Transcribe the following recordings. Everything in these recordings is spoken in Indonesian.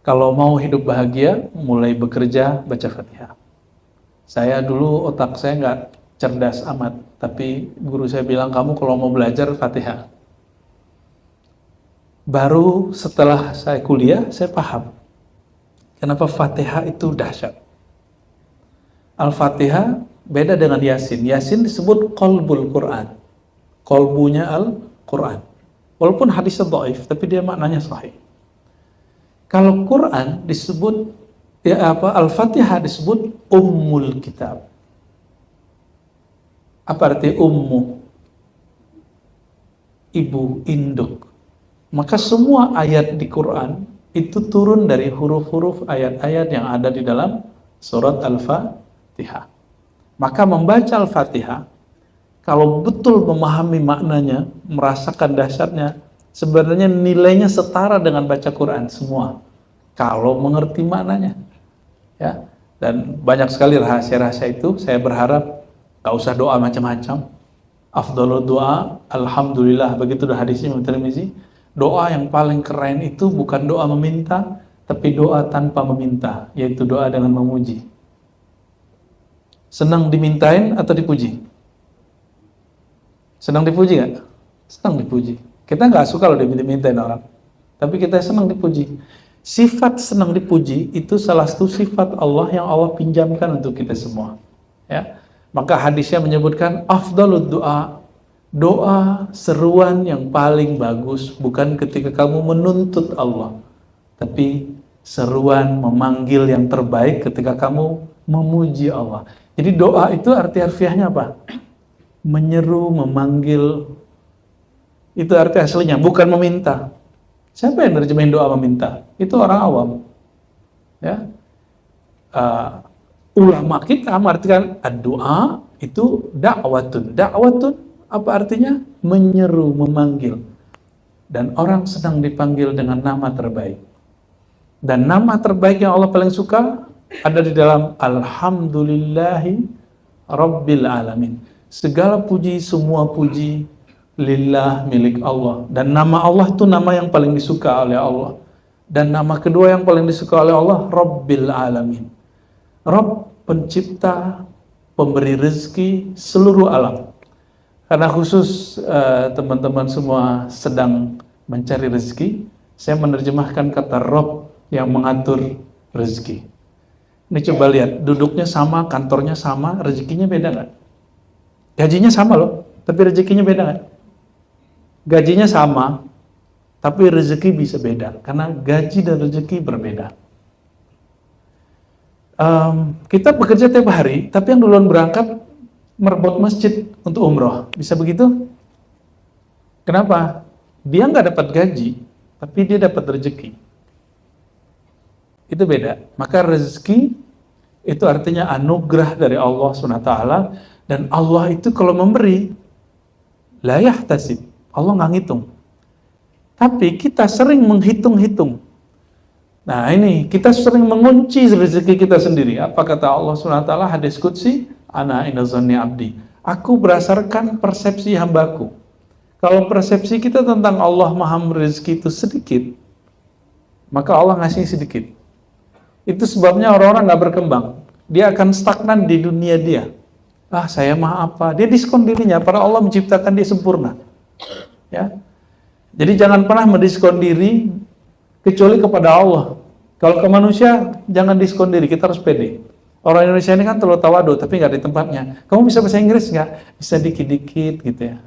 Kalau mau hidup bahagia, mulai bekerja, baca Fatihah. Saya dulu otak saya nggak cerdas amat, tapi guru saya bilang, kamu kalau mau belajar Fatihah. Baru setelah saya kuliah, saya paham kenapa Fatihah itu dahsyat. Al-Fatihah beda dengan Yasin. Yasin disebut qalbul Quran. Qalbunya Al-Quran. Walaupun hadisnya dhaif, tapi dia maknanya sahih. Kalau Quran disebut Al-Fatihah disebut ummul kitab. Apa arti ummu? Ibu, induk. Maka semua ayat di Quran itu turun dari huruf-huruf ayat-ayat yang ada di dalam surat Al-Fatihah. Maka membaca Al-Fatihah, kalau betul memahami maknanya, merasakan dahsyatnya, sebenarnya nilainya setara dengan baca Quran semua. Kalau mengerti maknanya, ya. Dan banyak sekali rahasia-rahasia itu. Saya berharap gak usah doa macam-macam. Afdhalud doa, alhamdulillah, begitu dah hadisnya Imam Tirmizi. Doa yang paling keren itu bukan doa meminta, tapi doa tanpa meminta, yaitu doa dengan memuji. Senang dimintain atau dipuji? Senang dipuji gak? Senang dipuji. Kita gak suka kalau dimintain orang, tapi kita senang dipuji. Sifat senang dipuji itu salah satu sifat Allah yang Allah pinjamkan untuk kita semua. Ya, maka hadisnya menyebutkan afdhalud doa, doa seruan yang paling bagus bukan ketika kamu menuntut Allah, tapi seruan memanggil yang terbaik ketika kamu memuji Allah. Jadi doa itu arti harfiahnya apa? Menyeru, memanggil. Itu arti aslinya, bukan meminta. Siapa yang nerjemahin doa meminta? Itu orang awam. Ya, ulama kita mengartikan doa itu dakwatun. Dakwatun apa artinya? Menyeru, memanggil. Dan orang sedang dipanggil dengan nama terbaik. Dan nama terbaik yang Allah paling suka ada di dalam Alhamdulillahi Rabbil Alamin. Segala puji, semua puji lillah, milik Allah. Dan nama Allah itu nama yang paling disuka oleh Allah. Dan nama kedua yang paling disuka oleh Allah, Rabbil Alamin. Rabb, pencipta, pemberi rezeki seluruh alam. Karena khusus teman-teman semua sedang mencari rezeki, saya menerjemahkan kata Rabb yang mengatur rezeki. Ini coba lihat, duduknya sama, kantornya sama, rezekinya beda nggak? Gajinya sama loh, tapi rezekinya beda nggak? Gajinya sama, tapi rezeki bisa beda, karena gaji dan rezeki berbeda. Kita bekerja tiap hari, tapi yang duluan berangkat merebut masjid untuk umroh, bisa begitu? Kenapa? Dia nggak dapat gaji, tapi dia dapat rezeki. Itu beda. Maka rezeki itu artinya anugerah dari Allah SWT, dan Allah itu kalau memberi, la yahtasib. Allah nggak ngitung. Tapi kita sering menghitung-hitung. Nah ini, kita sering mengunci rezeki kita sendiri. Apa kata Allah SWT, hadis qudsi, ana inda zanni abdi. Aku berdasarkan persepsi hambaku. Kalau persepsi kita tentang Allah maha rezeki itu sedikit, maka Allah ngasih sedikit. Itu sebabnya orang-orang nggak berkembang. Dia akan stagnan di dunia dia. Saya mah apa? Dia diskon dirinya, padahal Allah menciptakan dia sempurna. Ya, jadi jangan pernah mendiskon diri kecuali kepada Allah. Kalau ke manusia jangan diskon diri, kita harus pede. Orang Indonesia ini kan terlalu tawadu, tapi nggak di tempatnya. Kamu bisa bahasa Inggris nggak? Bisa dikit-dikit gitu ya.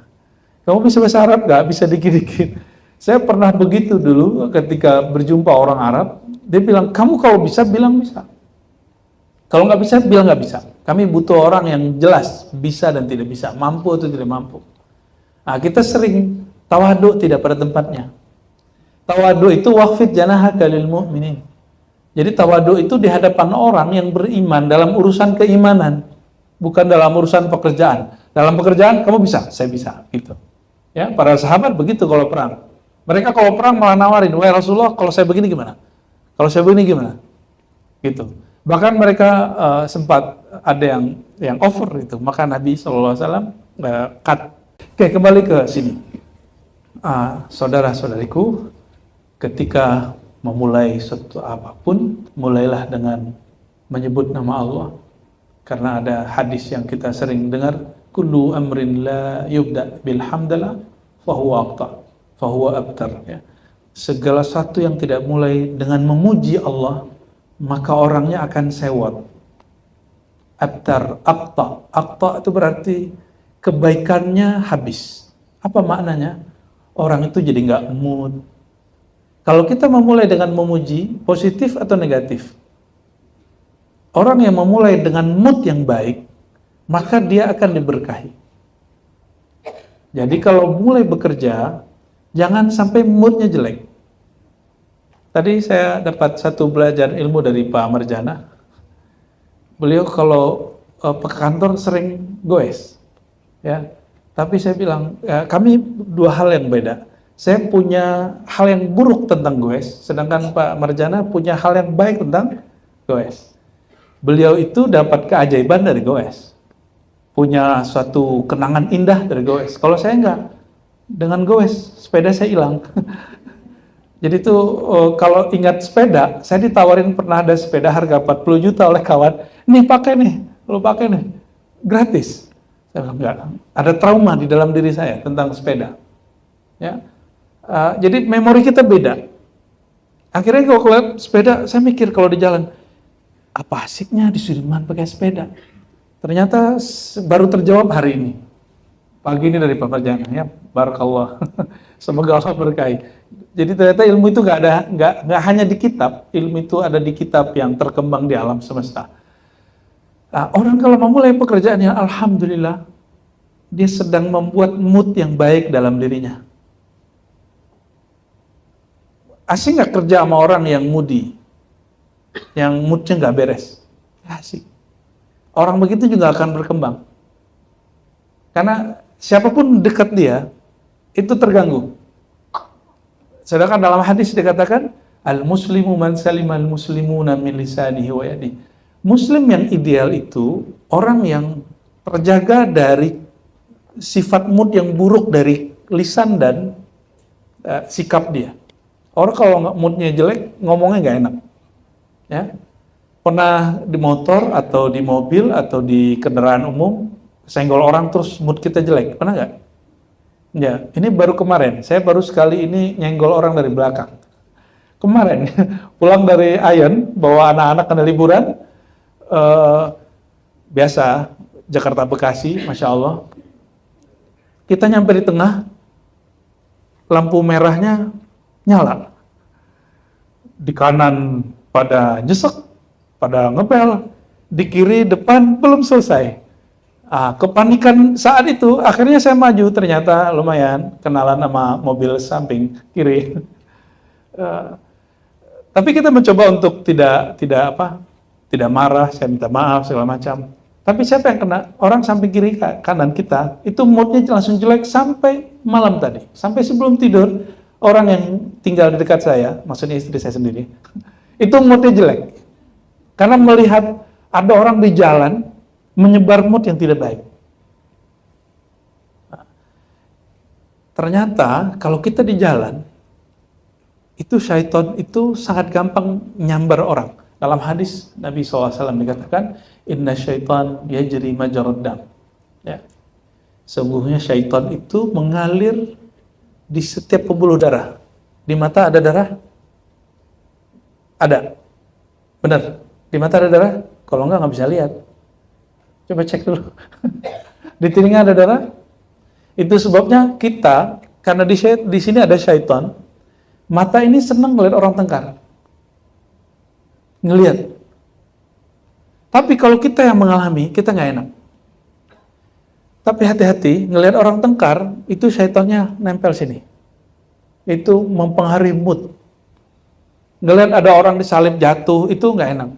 Kamu bisa bahasa Arab nggak? Bisa dikit-dikit. Saya pernah begitu dulu ketika berjumpa orang Arab, dia bilang, kamu kalau bisa bilang bisa. Kalau nggak bisa, bilang nggak bisa. Kami butuh orang yang jelas bisa dan tidak bisa, mampu atau tidak mampu. Nah, kita sering tawadu tidak pada tempatnya. Tawadu itu waqfid janahaka lil mu'minin. Jadi tawadu itu di hadapan orang yang beriman dalam urusan keimanan, bukan dalam urusan pekerjaan. Dalam pekerjaan kamu bisa, saya bisa, gitu. Ya, para sahabat begitu kalau perang. Mereka kalau perang malah nawarin, wahai Rasulullah, kalau saya begini gimana? Kalau saya begini gimana? Gitu. Bahkan mereka sempat ada yang offer itu. Maka Nabi SAW cut. Oke, kembali ke sini. Saudara-saudariku, ketika memulai sesuatu apapun, mulailah dengan menyebut nama Allah. Karena ada hadis yang kita sering dengar, kullu amrin la yubda bil hamdalah fahuwa aqta, fahuwa abtar, ya. Segala sesuatu yang tidak mulai dengan memuji Allah, maka orangnya akan sewot. Abtar, aqta. Aqta itu berarti kebaikannya habis. Apa maknanya? Orang itu jadi nggak mood. Kalau kita memulai dengan memuji, positif atau negatif? Orang yang memulai dengan mood yang baik, maka dia akan diberkahi. Jadi kalau mulai bekerja, jangan sampai moodnya jelek. Tadi saya dapat satu belajar ilmu dari Pak Marjana. Beliau kalau ke kantor sering goes, ya. Tapi saya bilang, ya, kami dua hal yang beda. Saya punya hal yang buruk tentang goes, sedangkan Pak Marjana punya hal yang baik tentang goes. Beliau itu dapat keajaiban dari goes, punya suatu kenangan indah dari goes. Kalau saya enggak, dengan goes sepeda saya hilang. Jadi tuh kalau ingat sepeda, saya ditawarin pernah ada sepeda harga 40 juta oleh kawan. Nih pakai nih, lo pakai nih, gratis. Saya bilang enggak, ada trauma di dalam diri saya tentang sepeda. Ya, jadi memori kita beda. Akhirnya kalau lihat sepeda, saya mikir kalau di jalan, apa asiknya di Sudirman pakai sepeda? Ternyata baru terjawab hari ini. Pagi ini dari Pak Marjana, ya, barakallah. Semoga Allah berkahi. Jadi ternyata ilmu itu nggak hanya di kitab, ilmu itu ada di kitab yang terkembang di alam semesta. Nah, orang kalau memulai pekerjaannya, alhamdulillah, dia sedang membuat mood yang baik dalam dirinya. Asik nggak kerja sama orang yang moody, yang moodnya nggak beres? Asik. Orang begitu juga akan berkembang. Karena siapapun dekat dia, itu terganggu. Sedangkan dalam hadis dikatakan, al-muslimu man salimal muslimuna min lisanihi wa yadihi. Muslim yang ideal itu orang yang terjaga dari sifat mood yang buruk dari lisan dan sikap dia. Orang kalau moodnya jelek, ngomongnya nggak enak. Ya, pernah di motor atau di mobil atau di kendaraan umum senggol orang terus mood kita jelek, pernah nggak? Ya, ini baru kemarin. Saya baru sekali ini nyenggol orang dari belakang. Kemarin pulang dari Ayen, bawa anak-anak kena liburan. Biasa Jakarta Bekasi, masya Allah. Kita nyampe di tengah, lampu merahnya nyala. Di kanan pada nyesek, pada ngepel, di kiri depan belum selesai. Kepanikan saat itu, akhirnya saya maju, ternyata lumayan kenalan sama mobil samping kiri. Tapi kita mencoba untuk tidak marah, saya minta maaf segala macam. Tapi siapa yang kena? Orang samping kiri kanan kita, itu moodnya langsung jelek sampai malam tadi, sampai sebelum tidur. Orang yang tinggal di dekat saya, maksudnya istri saya sendiri, itu moodnya jelek. Karena melihat ada orang di jalan menyebar mood yang tidak baik. Ternyata kalau kita di jalan, itu syaitan itu sangat gampang nyambar orang. Dalam hadis Nabi SAW dikatakan, inna syaitan yajri majrad dam. Ya. Sesungguhnya syaitan itu mengalir di setiap pembuluh darah. Di mata ada darah? Ada. Benar. Di mata ada darah? Kalau nggak bisa lihat. Coba cek dulu. Di telinga ada darah? Itu sebabnya kita, karena di sini ada syaitan, mata ini senang melihat orang tengkar. Ngelihat. Tapi kalau kita yang mengalami, kita nggak enak. Tapi hati-hati, ngelihat orang tengkar, itu syaitannya nempel sini. Itu mempengaruhi mood. Ngelihat ada orang disalib jatuh, itu nggak enak.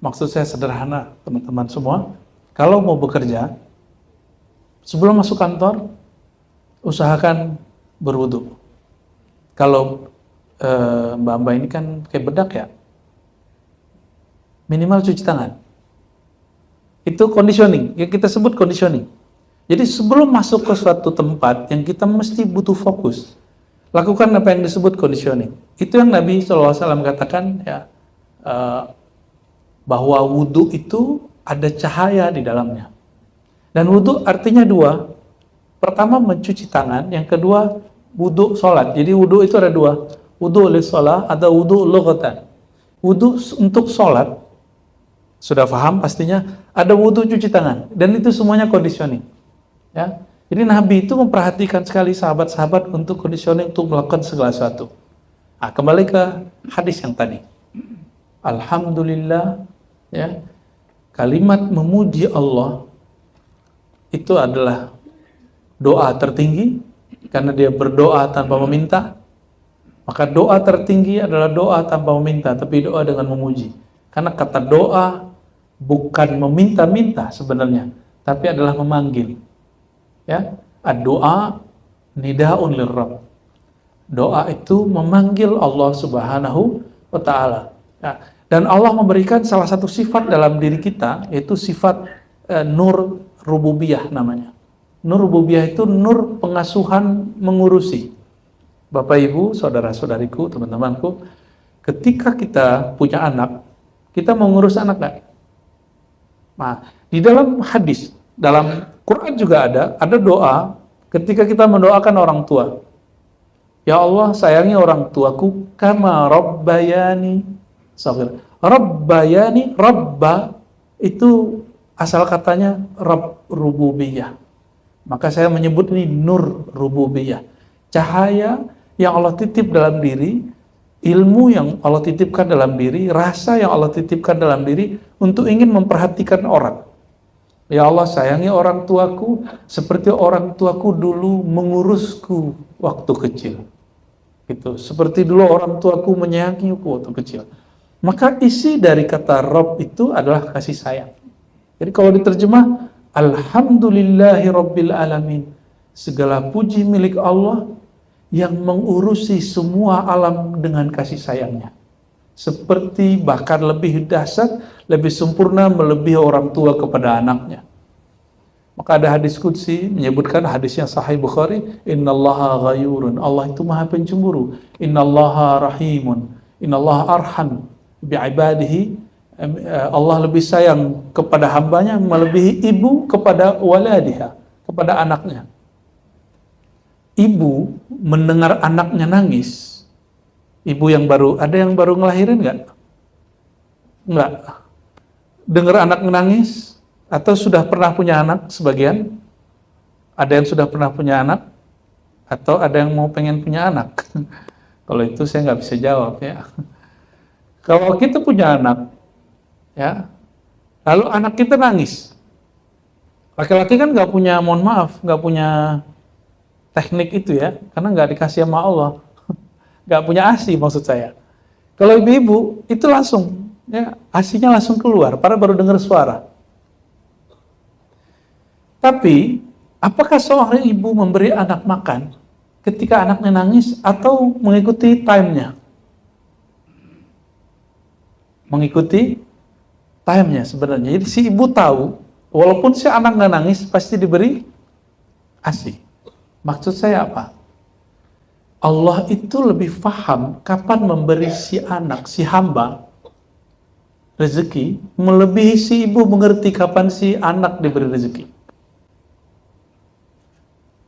Maksud saya sederhana, teman-teman semua. Kalau mau bekerja, sebelum masuk kantor, usahakan berwudu. Kalau mbak-mbak ini kan kayak bedak ya, minimal cuci tangan. Itu conditioning, yang kita sebut conditioning. Jadi sebelum masuk ke suatu tempat yang kita mesti butuh fokus, Lakukan apa yang disebut conditioning. Itu yang Nabi SAW katakan ya, bahwa wudhu itu ada cahaya di dalamnya. Dan wudhu artinya dua. Pertama mencuci tangan, yang kedua wudhu sholat. Jadi wudhu itu ada dua. Wudhu li sholat atau wudhu lughatan. Wudhu untuk sholat, sudah paham pastinya, ada wudhu cuci tangan. Dan itu semuanya conditioning. Ya. Jadi Nabi itu memperhatikan sekali sahabat-sahabat untuk conditioning untuk melakukan segala sesuatu. Nah, kembali ke hadis yang tadi. Alhamdulillah, ya, kalimat memuji Allah itu adalah doa tertinggi karena dia berdoa tanpa meminta. Maka doa tertinggi adalah doa tanpa meminta, tapi doa dengan memuji. Karena kata doa bukan meminta-minta sebenarnya, tapi adalah memanggil. Ya, doa nidaun lirrabb. Doa itu memanggil Allah Subhanahu wa taala. Ya, dan Allah memberikan salah satu sifat dalam diri kita, yaitu sifat nur rububiyah namanya. Nur rububiyah itu nur pengasuhan, mengurusi. Bapak Ibu, saudara-saudariku, teman-temanku, ketika kita punya anak, kita mau ngurus anak nggak? Nah, di dalam hadis, dalam Quran juga ada doa ketika kita mendoakan orang tua. Ya Allah, sayangi orang tuaku kama rabbayani shaghira. Rabbayani, rabba itu asal katanya rabb rububiyah. Maka saya menyebut ini nur rububiyah. Cahaya yang Allah titip dalam diri, ilmu yang Allah titipkan dalam diri, rasa yang Allah titipkan dalam diri untuk ingin memperhatikan orang. Ya Allah, sayangi orang tuaku seperti orang tuaku dulu mengurusku waktu kecil. Gitu. Seperti dulu orang tuaku menyayangiku waktu kecil. Maka isi dari kata Rabb itu adalah kasih sayang. Jadi kalau diterjemah, Alhamdulillahi Rabbil Alamin. Segala puji milik Allah yang mengurusi semua alam dengan kasih sayangnya. Seperti bahkan lebih dahsyat, lebih sempurna melebihi orang tua kepada anaknya. Maka ada hadis qudsi menyebutkan, hadis yang sahih Bukhari, innallaha ghayurun, Allah itu maha pencemburu, innallaha rahimun, innallaha arham bi'ibadihi, Allah lebih sayang kepada hambanya melebihi ibu kepada waladiha, kepada anaknya. Ibu mendengar anaknya nangis, ibu yang baru, ada yang baru ngelahirin nggak? Nggak. Dengar anak menangis, atau sudah pernah punya anak sebagian? Ada yang sudah pernah punya anak? Atau ada yang mau pengen punya anak? Kalau itu saya nggak bisa jawab ya. Kalau kita punya anak, ya, lalu anak kita nangis, laki-laki kan nggak punya, mohon maaf, nggak punya teknik itu ya, karena nggak dikasih sama Allah. Nggak punya ASI maksud saya. Kalau ibu-ibu itu langsung, ya, ASInya langsung keluar, padahal baru dengar suara. Tapi, apakah seorang ibu memberi anak makan ketika anaknya nangis atau mengikuti time-nya? Mengikuti time-nya sebenarnya. Jadi si ibu tahu, walaupun si anak nggak nangis, pasti diberi ASI. Maksud saya apa? Allah itu lebih paham kapan memberi si anak, si hamba, rezeki, melebihi si ibu mengerti kapan si anak diberi rezeki.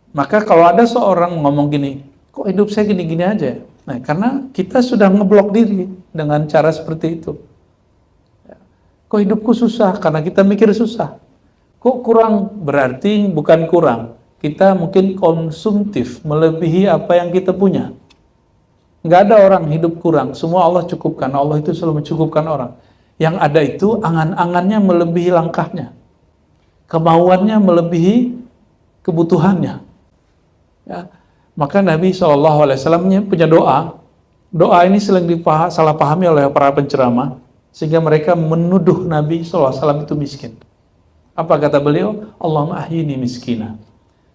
Maka kalau ada seorang ngomong gini, kok hidup saya gini-gini aja? Nah, karena kita sudah ngeblok diri dengan cara seperti itu. Kok hidupku susah? Karena kita mikir susah. Kok kurang? Berarti bukan kurang. Kita mungkin konsumtif, melebihi apa yang kita punya. Nggak ada orang hidup kurang, semua Allah cukupkan. Allah itu selalu mencukupkan orang. Yang ada itu angan-angannya melebihi langkahnya. Kemauannya melebihi kebutuhannya. Ya. Maka Nabi SAW punya doa. Doa ini sering salah pahami oleh para penceramah, sehingga mereka menuduh Nabi SAW itu miskin. Apa kata beliau? Allahumma ahyini miskina.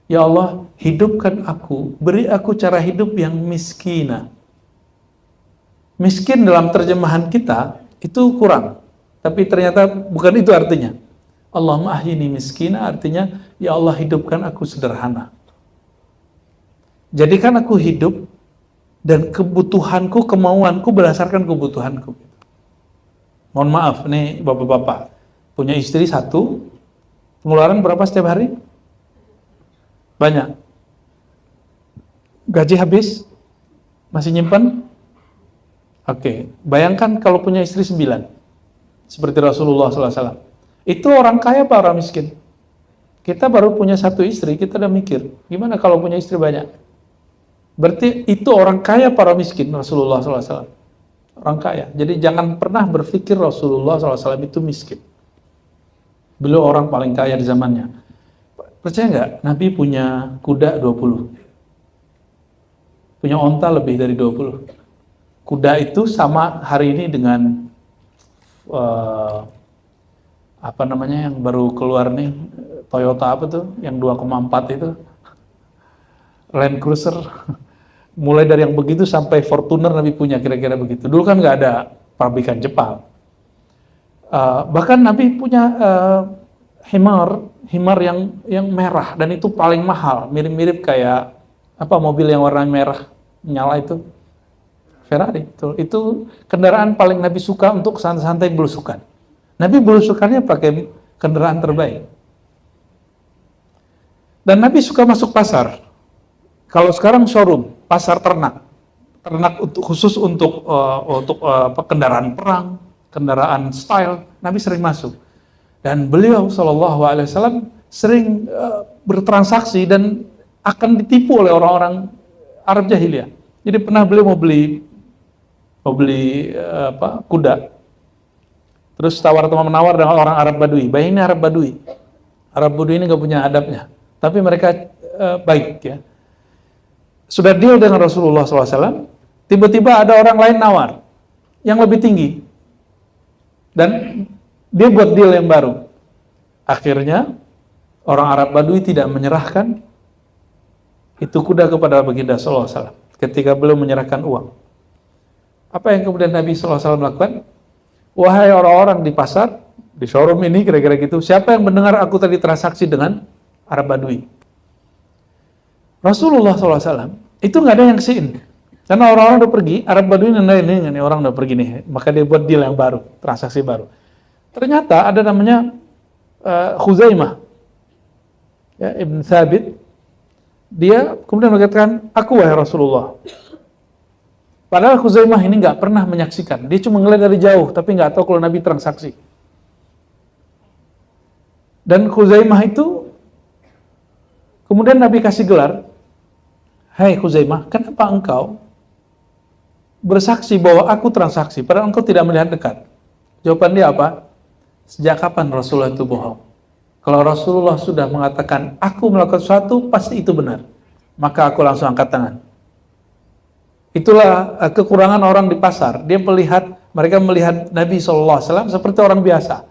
Ya Allah, hidupkan aku, beri aku cara hidup yang miskina. Miskin dalam terjemahan kita itu kurang, tapi ternyata bukan itu artinya. Allahumma ahyini miskina artinya, ya Allah hidupkan aku sederhana. Jadikan aku hidup dan kebutuhanku, kemauanku berdasarkan kebutuhanku. Mohon maaf nih bapak-bapak, punya istri satu, pengeluaran berapa setiap hari? Banyak. Gaji habis? Masih nyimpan? Oke, bayangkan kalau punya istri 9, seperti Rasulullah SAW. Itu orang kaya apa orang miskin? Kita baru punya satu istri, kita udah mikir, gimana kalau punya istri banyak? Berarti itu orang kaya para miskin Rasulullah SAW. Orang kaya. Jadi jangan pernah berpikir Rasulullah SAW itu miskin. Beliau orang paling kaya di zamannya. Percaya nggak? Nabi punya kuda 20. Punya onta lebih dari 20. Kuda itu sama hari ini dengan apa namanya yang baru keluar nih, Toyota apa tuh, yang 2,4 itu, Land Cruiser. Mulai dari yang begitu sampai Fortuner Nabi punya, kira-kira begitu. Dulu kan nggak ada pabrikan Jepang. Bahkan Nabi punya himar yang merah, dan itu paling mahal, mirip-mirip kayak apa mobil yang warna merah nyala itu, Ferrari. Itu kendaraan paling Nabi suka untuk santai-santai belusukan. Nabi belusukannya pakai kendaraan terbaik. Dan Nabi suka masuk pasar. Kalau sekarang showroom, pasar ternak khusus untuk kendaraan perang, kendaraan style, Nabi sering masuk. Dan beliau SAW sering bertransaksi dan akan ditipu oleh orang-orang Arab jahiliyah. Jadi pernah beliau mau beli kuda. Terus tawar-menawar dengan orang Arab Badui. Bayangin Arab Badui. Arab Badui ini nggak punya adabnya. Tapi mereka baik ya. Sudah deal dengan Rasulullah SAW, tiba-tiba ada orang lain nawar yang lebih tinggi. Dan dia buat deal yang baru. Akhirnya orang Arab Badui tidak menyerahkan itu kuda kepada baginda SAW ketika belum menyerahkan uang. Apa yang kemudian Nabi SAW lakukan? Wahai orang-orang di pasar, di showroom ini kira-kira gitu, siapa yang mendengar aku tadi transaksi dengan Arab Badui? Rasulullah SAW itu nggak ada yang kasihin, karena orang-orang udah pergi, Arab Badui ini orang udah pergi nih, maka dia buat deal yang baru, transaksi baru. Ternyata ada namanya Khuzaimah, ya, Ibn Thabit, dia kemudian mengatakan, aku wahai Rasulullah. Padahal Khuzaimah ini nggak pernah menyaksikan, dia cuma ngeliat dari jauh, tapi nggak tahu kalau Nabi transaksi. Dan Khuzaimah itu kemudian Nabi kasih gelar, hai Khuzaimah, kenapa engkau bersaksi bahwa aku transaksi, padahal engkau tidak melihat dekat? Jawaban dia apa? Sejak kapan Rasulullah itu bohong? Kalau Rasulullah sudah mengatakan, aku melakukan sesuatu, pasti itu benar. Maka aku langsung angkat tangan. Itulah kekurangan orang di pasar. Mereka melihat Nabi SAW seperti orang biasa.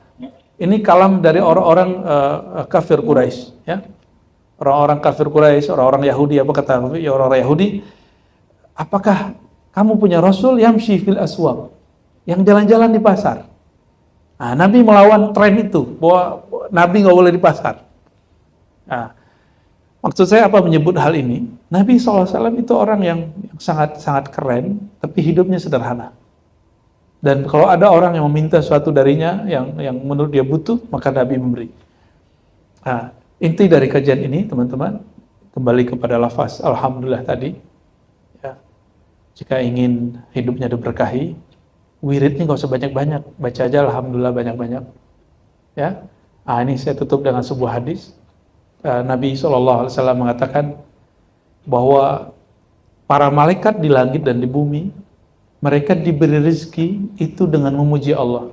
Ini kalam dari orang-orang kafir Quraisy, ya. Orang-orang kafir Quraisy, orang-orang Yahudi, apa kata orang-orang Yahudi? Apakah kamu punya Rasul yamshi fil aswaq, yang jalan-jalan di pasar? Nah, Nabi melawan tren itu, bahwa Nabi nggak boleh di pasar. Nah, maksud saya apa menyebut hal ini? Nabi SAW itu orang yang sangat keren, tapi hidupnya sederhana. Dan kalau ada orang yang meminta sesuatu darinya, yang menurut dia butuh, maka Nabi memberi. Nah, inti dari kajian ini, teman-teman, kembali kepada lafaz Alhamdulillah tadi. Ya, jika ingin hidupnya diberkahi, wiridnya nggak usah banyak-banyak, baca aja Alhamdulillah banyak-banyak. Ya, nah, ini saya tutup dengan sebuah hadis. Nabi SAW mengatakan bahwa para malaikat di langit dan di bumi, mereka diberi rezeki itu dengan memuji Allah.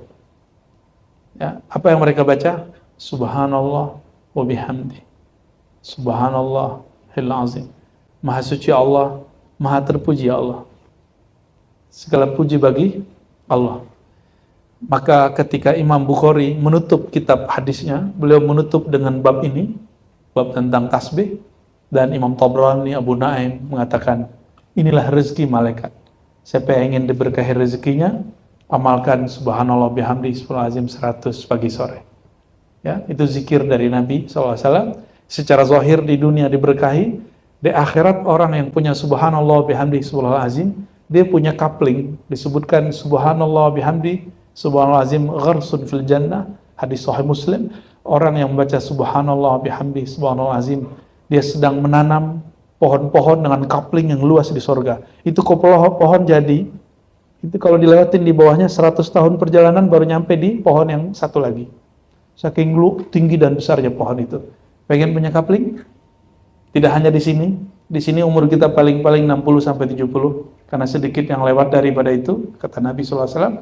Ya, apa yang mereka baca? Subhanallah wa bihamdi. Subhanallah hil azim. Maha suci Allah, maha terpuji Allah. Segala puji bagi Allah. Maka ketika Imam Bukhari menutup kitab hadisnya, beliau menutup dengan bab ini, bab tentang tasbih, dan Imam Tabrani, Abu Naim mengatakan, inilah rezeki malaikat. Siapa yang ingin diberkahi rezekinya, amalkan subhanallah bihamdi azim 100 pagi sore. Ya, itu zikir dari Nabi SAW. Secara zahir di dunia diberkahi, Di akhirat orang yang punya subhanallah bihamdi subhanallah azim, dia punya coupling, disebutkan subhanallah bihamdi subhanallah azim gharsun fil jannah, hadis sahih Muslim. Orang yang membaca subhanallah bihamdi subhanallah azim, dia sedang menanam pohon-pohon dengan coupling yang luas di sorga. Itu kalau pohon jadi, itu kalau dilewatin di bawahnya 100 tahun perjalanan baru nyampe di pohon yang satu lagi. Saking tinggi dan besarnya pohon itu. Pengen punya coupling? Tidak hanya di sini umur kita paling-paling 60 sampai 70, karena sedikit yang lewat daripada itu, kata Nabi SAW.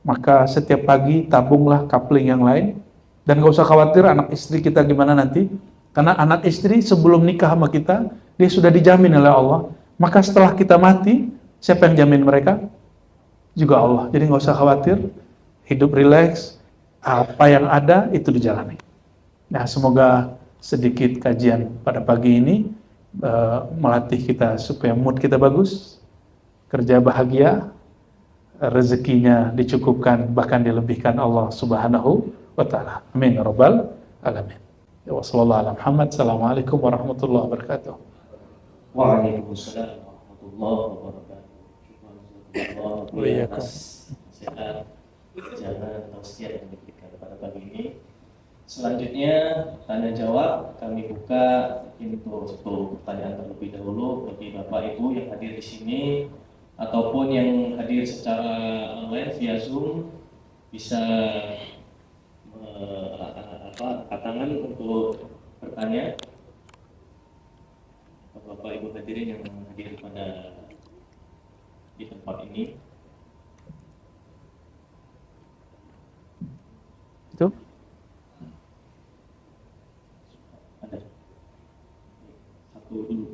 Maka setiap pagi tabunglah coupling yang lain, dan gak usah khawatir anak istri kita gimana nanti, karena anak istri sebelum nikah sama kita, dia sudah dijamin oleh Allah. Maka setelah kita mati, siapa yang jamin mereka? Juga Allah. Jadi gak usah khawatir, hidup rileks, apa yang ada itu dijalani. Nah, semoga sedikit kajian pada pagi ini melatih kita supaya mood kita bagus, kerja bahagia, rezekinya dicukupkan, bahkan dilebihkan Allah Subhanahu wa Ta'ala. Amin ya rabbal alamin. Ya wassallallahu ala Muhammad. Assalamualaikum warahmatullahi wabarakatuh. Waalaikumsalam warahmatullahi wabarakatuh. Syukur atas sehat, jangan tausiah yang diberikan pada pagi ini. Selanjutnya tanya jawab, kami buka untuk pertanyaan terlebih dahulu bagi Bapak Ibu yang hadir di sini ataupun yang hadir secara online via Zoom, bisa angkat tangan untuk bertanya. Bapak Ibu hadirin yang hadir di tempat ini. Itu satu dulu.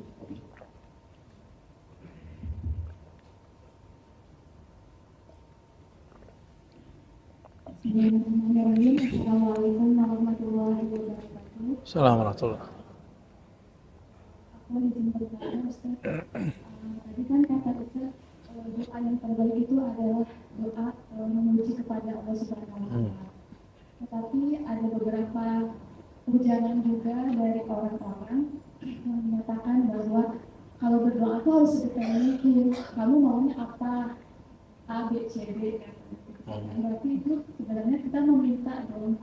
Assalamualaikum warahmatullahi wabarakatuh. Assalamualaikum. Aku izin bertanya, Ustaz. Tadi kan kata Ustaz, doa yang terbaik itu adalah doa memuji kepada Allah Subhanahu wa Ta'ala. Tetapi ada beberapa ujaran juga dari orang-orang yang menyatakan bahwa kalau berdoa itu harus sedetail mungkin. Kamu maunya apa? A, B, C, D. Berarti itu sebenarnya kita meminta dong.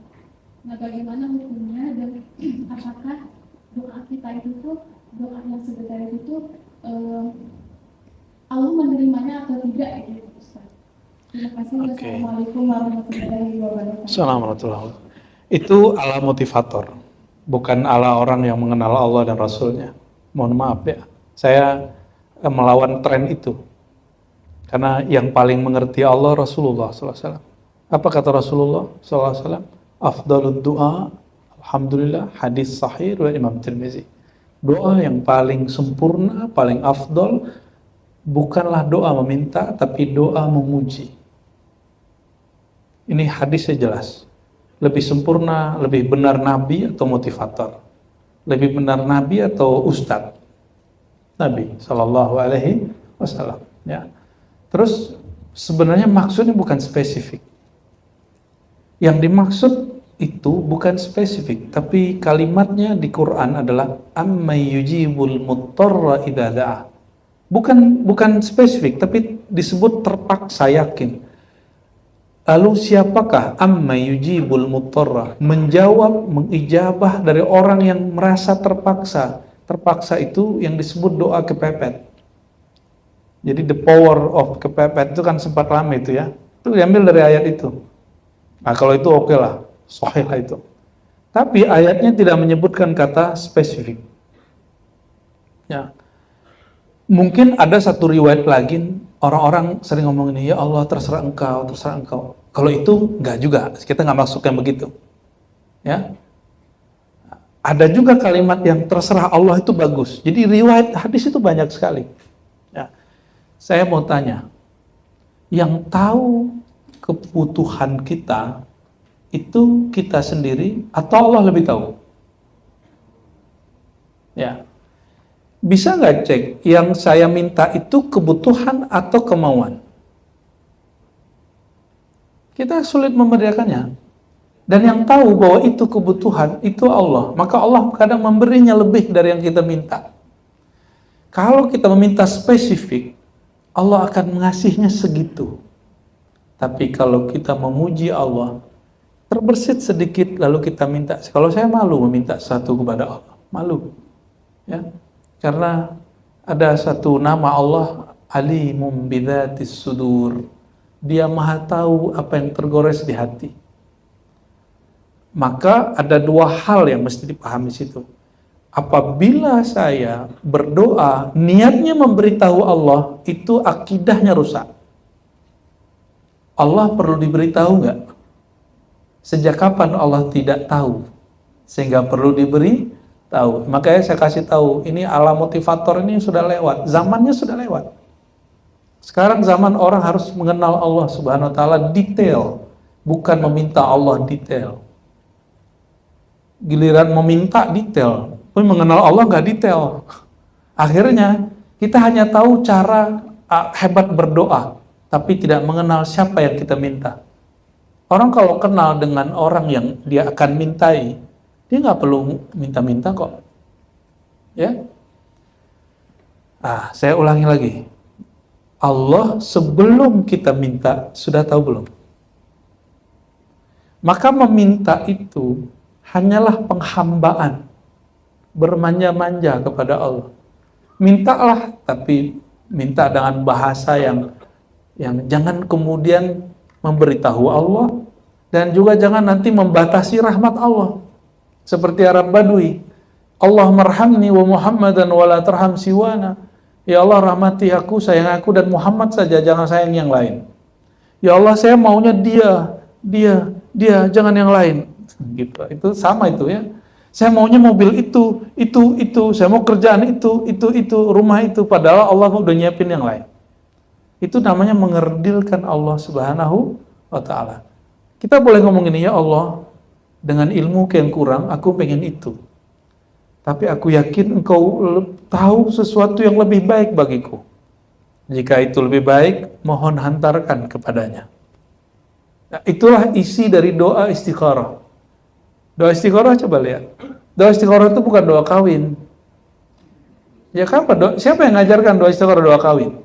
Nah, bagaimana hukumnya dan apakah doa kita itu tuh doa yang sedetail itu Allah menerimanya atau tidak gitu, Ustaz. Terima kasih. Okay. Wassalamualaikum warahmatullahi wabarakatuh. Assalamualaikum. Itu ala motivator, bukan ala orang yang mengenal Allah dan Rasulnya. Mohon maaf ya, saya melawan tren itu. Karena yang paling mengerti Allah Rasulullah SAW. Apa kata Rasulullah SAW? Afdalud du'a, alhamdulillah, hadis sahih wa Imam Tirmizi. Doa yang paling sempurna, paling afdal, bukanlah doa meminta, tapi doa memuji. Ini hadisnya jelas. Lebih sempurna, lebih benar Nabi atau motivator? Lebih benar Nabi atau Ustadz? Nabi Sallallahu Alaihi Wasallam. Ya. Terus sebenarnya maksudnya bukan spesifik. Yang dimaksud itu bukan spesifik, tapi kalimatnya di Quran adalah ammay yujibul muttarra idza da'a. Bukan spesifik, tapi disebut terpaksa yakin. Lalu siapakah ammay yujibul muttarra? Menjawab, mengijabah dari orang yang merasa terpaksa. Terpaksa itu yang disebut doa kepepet. Jadi the power of kepepet itu kan sempat lama itu ya. Itu diambil dari ayat itu. Nah kalau itu oke lah, sahih lah itu. Tapi ayatnya tidak menyebutkan kata spesifik. Ya. Mungkin ada satu riwayat lagi, orang-orang sering ngomong ini, ya Allah terserah engkau, terserah engkau. Kalau itu enggak juga, kita nggak masukkan begitu. Ya. Ada juga kalimat yang terserah Allah itu bagus. Jadi riwayat hadis itu banyak sekali. Ya. Saya mau tanya, yang tahu kebutuhan kita itu kita sendiri atau Allah lebih tahu? Ya, bisa nggak cek yang saya minta itu kebutuhan atau kemauan? Kita sulit membedakannya. Dan yang tahu bahwa itu kebutuhan itu Allah. Maka Allah kadang memberinya lebih dari yang kita minta. Kalau kita meminta spesifik, Allah akan mengasihnya segitu. Tapi kalau kita memuji Allah, terbersit sedikit lalu kita minta. Kalau saya malu meminta satu kepada Allah, malu. Ya, karena ada satu nama Allah, Alimum bidzatis sudur. Dia maha tahu apa yang tergores di hati. Maka ada dua hal yang mesti dipahami situ. Apabila saya berdoa, niatnya memberitahu Allah, itu akidahnya rusak. Allah perlu diberitahu nggak? Sejak kapan Allah tidak tahu? Sehingga perlu diberi tahu. Makanya saya kasih tahu, ini alam motivator ini sudah lewat. Zamannya sudah lewat. Sekarang zaman orang harus mengenal Allah Subhanahu wa taala detail, bukan meminta Allah detail. Giliran meminta detail, tapi mengenal Allah nggak detail. Akhirnya kita hanya tahu cara hebat berdoa, tapi tidak mengenal siapa yang kita minta. Orang kalau kenal dengan orang yang dia akan mintai, dia nggak perlu minta-minta kok. Ya. Saya ulangi lagi. Allah sebelum kita minta sudah tahu belum? Maka meminta itu hanyalah penghambaan, bermanja-manja kepada Allah. Mintalah, tapi minta dengan bahasa yang jangan kemudian memberitahu Allah, dan juga jangan nanti membatasi rahmat Allah. Seperti Arab Badui, Allah marhamni wa Muhammadan wa la tarham siwana. Ya Allah rahmati aku, sayang aku dan Muhammad saja, jangan sayang yang lain. Ya Allah saya maunya dia, jangan yang lain. Gitu. Itu sama itu ya. Saya maunya mobil itu, saya mau kerjaan itu, rumah itu, padahal Allah udah nyiapin yang lain. Itu namanya mengerdilkan Allah Subhanahu wa ta'ala. Kita boleh ngomong ini, ya Allah, dengan ilmu yang kurang, aku pengen itu. Tapi aku yakin engkau tahu sesuatu yang lebih baik bagiku. Jika itu lebih baik, mohon hantarkan kepadanya. Nah, itulah isi dari doa istikharah. Doa istikharah coba lihat. Doa istikharah itu bukan doa kawin. Ya kan, siapa yang ngajarkan doa istikharah doa kawin?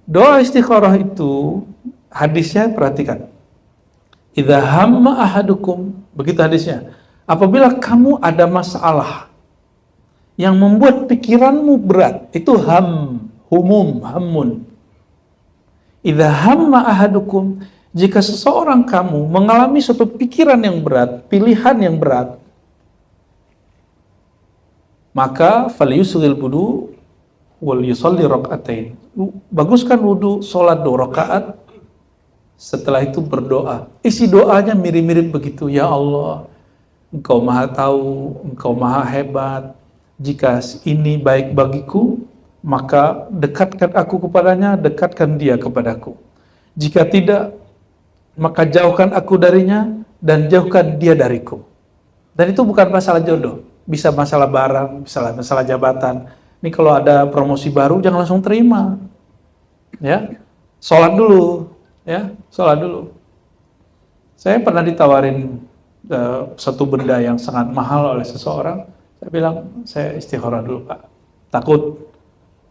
Doa istikharah itu hadisnya perhatikan. Idza hamma ahadukum, begitu hadisnya. Apabila kamu ada masalah yang membuat pikiranmu berat, itu hammun. Idza hamma ahadukum, jika seseorang kamu mengalami suatu pikiran yang berat, pilihan yang berat, maka falyusghil wudu wal yusalli rakaatain. Baguskan wudu, salat 2 rakaat. Setelah itu berdoa. Isi doanya mirip-mirip begitu. Ya Allah, Engkau maha tahu, Engkau maha hebat. Jika ini baik bagiku, maka dekatkan aku kepadanya, dekatkan dia kepadaku. Jika tidak, maka jauhkan aku darinya dan jauhkan dia dariku. Dan itu bukan masalah jodoh, bisa masalah barang, bisa masalah jabatan. Ini kalau ada promosi baru jangan langsung terima. Ya. Sholat dulu, ya, sholat dulu. Saya pernah ditawarin satu benda yang sangat mahal oleh seseorang. Saya bilang, saya istikharah dulu Pak. Takut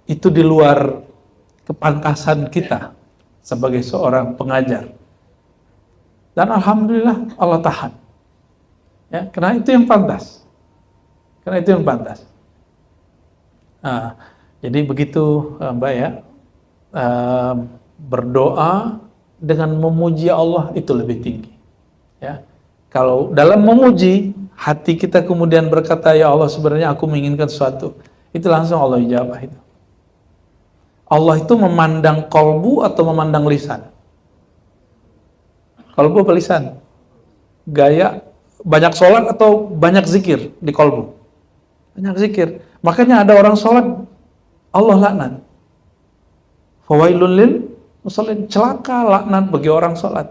itu di luar kepantasan kita sebagai seorang pengajar. Dan alhamdulillah Allah tahan. Ya, karena itu yang pantas. Jadi begitu Mbak ya. Berdoa dengan memuji Allah itu lebih tinggi. Ya. Kalau dalam memuji, hati kita kemudian berkata, ya Allah sebenarnya aku menginginkan sesuatu. Itu langsung Allah ijabah itu. Allah itu memandang kolbu atau memandang lisan? Kolbu apa lisan? Gaya banyak sholat atau banyak zikir di kolbu? Banyak zikir. Makanya ada orang sholat, Allah laknat. Fawailun lil musallin, celaka, laknat bagi orang sholat.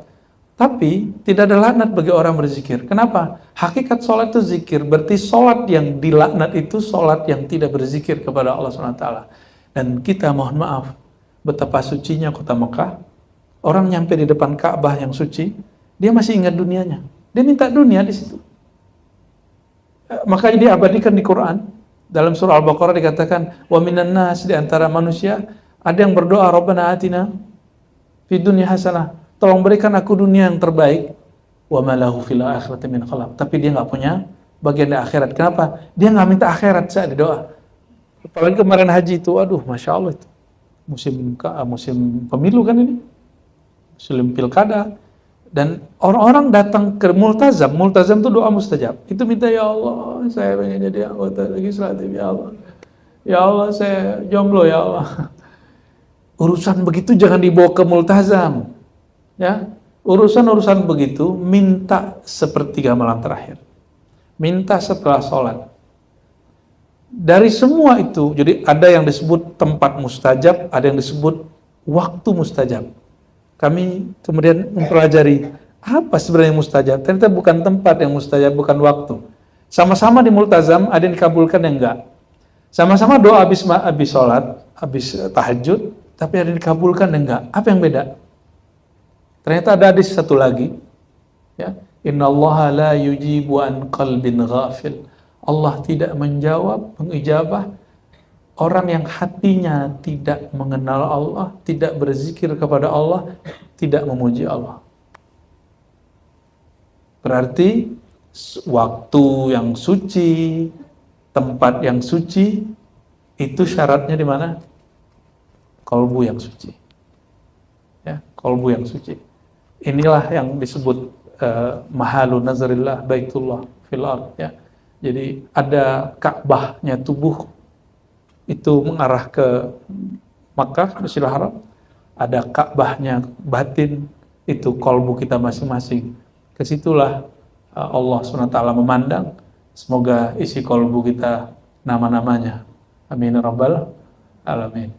Tapi tidak ada laknat bagi orang berzikir. Kenapa? Hakikat sholat itu zikir. Berarti sholat yang dilaknat itu sholat yang tidak berzikir kepada Allah SWT. Dan kita mohon maaf, betapa sucinya kota Mekah. Orang nyampe di depan Ka'bah yang suci, dia masih ingat dunianya. Dia minta dunia di situ. Makanya dia abadikan di Quran. Dalam surah Al-Baqarah dikatakan, wa minan nas, di antara manusia ada yang berdoa, Rabbana atina fid dunya hasanah, tolong berikan aku dunia yang terbaik, wa ma lahu fil akhirati min khalaq, tapi dia nggak punya bagian di akhirat. Kenapa? Dia nggak minta akhirat saat doa. Apalagi kemarin haji itu, aduh, masya Allah itu musim pemilu kan ini, musim pilkada, dan orang-orang datang ke multazam itu doa mustajab. Itu minta, ya Allah, saya pengen jadi anggota legislatif, ya Allah. Ya Allah, saya jomblo, ya Allah. Urusan begitu jangan dibawa ke multazam. Ya, urusan begitu minta sepertiga malam terakhir. Minta setelah sholat. Dari semua itu, jadi ada yang disebut tempat mustajab, ada yang disebut waktu mustajab. Kami kemudian mempelajari apa sebenarnya mustajab. Ternyata bukan tempat yang mustajab, bukan waktu. Sama-sama di multazam, ada yang dikabulkan yang enggak. Sama-sama doa habis sholat, habis tahajud, tapi ada yang dikabulkan yang enggak. Apa yang beda? Ternyata ada hadis satu lagi, ya, innallaha la yujibu an qalbin ghafil. Allah tidak menjawab, mengijabah orang yang hatinya tidak mengenal Allah, tidak berzikir kepada Allah, tidak memuji Allah. Berarti waktu yang suci, tempat yang suci, itu syaratnya di mana? Qalbu yang suci. Ya, qalbu yang suci. Inilah yang disebut mahalu nazarillah baitullah fil ard, ya. Jadi ada Ka'bahnya tubuh itu mengarah ke Makkah, Masjidil Haram. Ada Ka'bahnya batin, itu qalbu kita masing-masing. Kesitulah Allah SWT memandang. Semoga isi qalbu kita nama-namanya. Amin ya rabbal alamin.